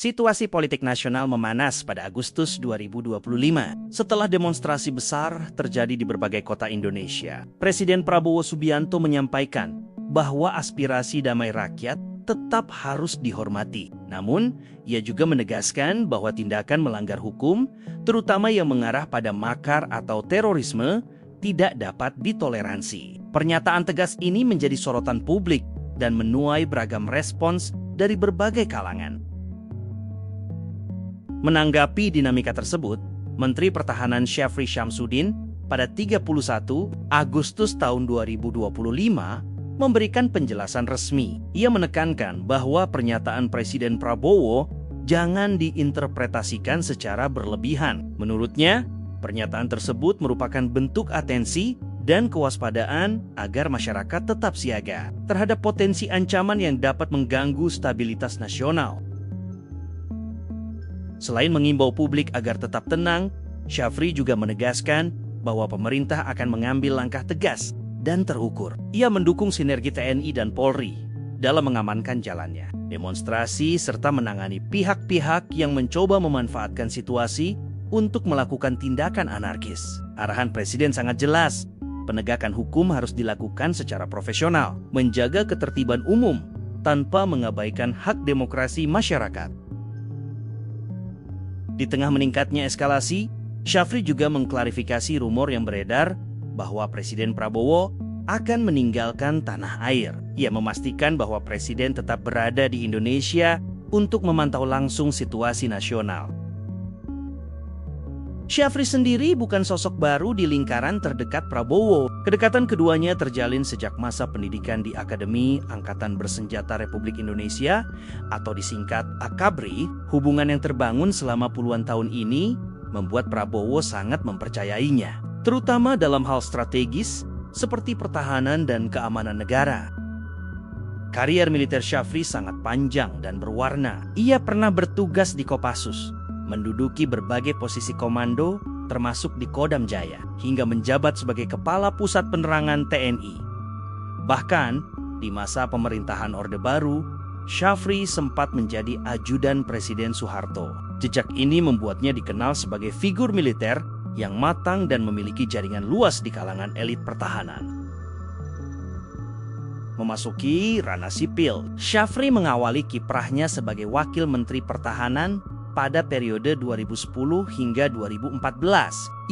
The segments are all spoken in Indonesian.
Situasi politik nasional memanas pada Agustus 2025 setelah demonstrasi besar terjadi di berbagai kota Indonesia. Presiden Prabowo Subianto menyampaikan bahwa aspirasi damai rakyat tetap harus dihormati. Namun, ia juga menegaskan bahwa tindakan melanggar hukum, terutama yang mengarah pada makar atau terorisme, tidak dapat ditoleransi. Pernyataan tegas ini menjadi sorotan publik dan menuai beragam respons dari berbagai kalangan. Menanggapi dinamika tersebut, Menteri Pertahanan Syafri Syamsuddin pada 31 Agustus tahun 2025 memberikan penjelasan resmi. Ia menekankan bahwa pernyataan Presiden Prabowo jangan diinterpretasikan secara berlebihan. Menurutnya, pernyataan tersebut merupakan bentuk atensi dan kewaspadaan agar masyarakat tetap siaga terhadap potensi ancaman yang dapat mengganggu stabilitas nasional. Selain mengimbau publik agar tetap tenang, Syafri juga menegaskan bahwa pemerintah akan mengambil langkah tegas dan terukur. Ia mendukung sinergi TNI dan Polri dalam mengamankan jalannya demonstrasi serta menangani pihak-pihak yang mencoba memanfaatkan situasi untuk melakukan tindakan anarkis. Arahan Presiden sangat jelas, penegakan hukum harus dilakukan secara profesional, menjaga ketertiban umum tanpa mengabaikan hak demokrasi masyarakat. Di tengah meningkatnya eskalasi, Syafri juga mengklarifikasi rumor yang beredar bahwa Presiden Prabowo akan meninggalkan tanah air. Ia memastikan bahwa Presiden tetap berada di Indonesia untuk memantau langsung situasi nasional. Syafri sendiri bukan sosok baru di lingkaran terdekat Prabowo. Kedekatan keduanya terjalin sejak masa pendidikan di Akademi Angkatan Bersenjata Republik Indonesia atau disingkat AKABRI. Hubungan yang terbangun selama puluhan tahun ini membuat Prabowo sangat mempercayainya, terutama dalam hal strategis seperti pertahanan dan keamanan negara. Karier militer Syafri sangat panjang dan berwarna. Ia pernah bertugas di Kopassus, menduduki berbagai posisi komando termasuk di Kodam Jaya, hingga menjabat sebagai Kepala Pusat Penerangan TNI. Bahkan, di masa pemerintahan Orde Baru, Syafri sempat menjadi ajudan Presiden Soeharto. Jejak ini membuatnya dikenal sebagai figur militer yang matang dan memiliki jaringan luas di kalangan elit pertahanan. Memasuki ranah sipil, Syafri mengawali kiprahnya sebagai Wakil Menteri Pertahanan pada periode 2010 hingga 2014.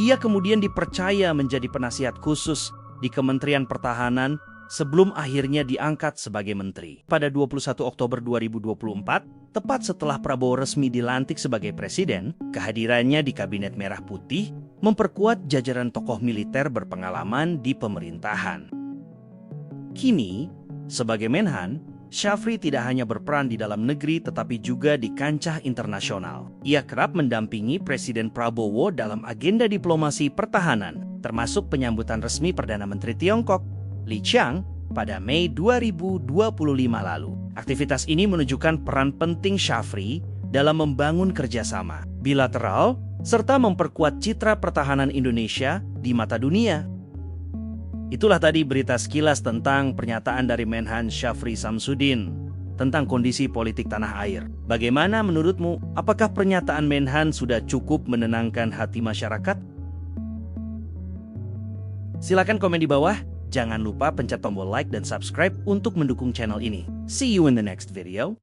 Ia kemudian dipercaya menjadi penasihat khusus di Kementerian Pertahanan sebelum akhirnya diangkat sebagai menteri. Pada 21 Oktober 2024, tepat setelah Prabowo resmi dilantik sebagai presiden, kehadirannya di Kabinet Merah Putih memperkuat jajaran tokoh militer berpengalaman di pemerintahan. Kini, sebagai Menhan, Syafri tidak hanya berperan di dalam negeri tetapi juga di kancah internasional. Ia kerap mendampingi Presiden Prabowo dalam agenda diplomasi pertahanan, termasuk penyambutan resmi Perdana Menteri Tiongkok, Li Qiang, pada Mei 2025 lalu. Aktivitas ini menunjukkan peran penting Syafri dalam membangun kerjasama bilateral serta memperkuat citra pertahanan Indonesia di mata dunia. Itulah tadi berita sekilas tentang pernyataan dari Menhan Syafri Syamsuddin tentang kondisi politik tanah air. Bagaimana menurutmu? Apakah pernyataan Menhan sudah cukup menenangkan hati masyarakat? Silakan komen di bawah. Jangan lupa pencet tombol like dan subscribe untuk mendukung channel ini. See you in the next video.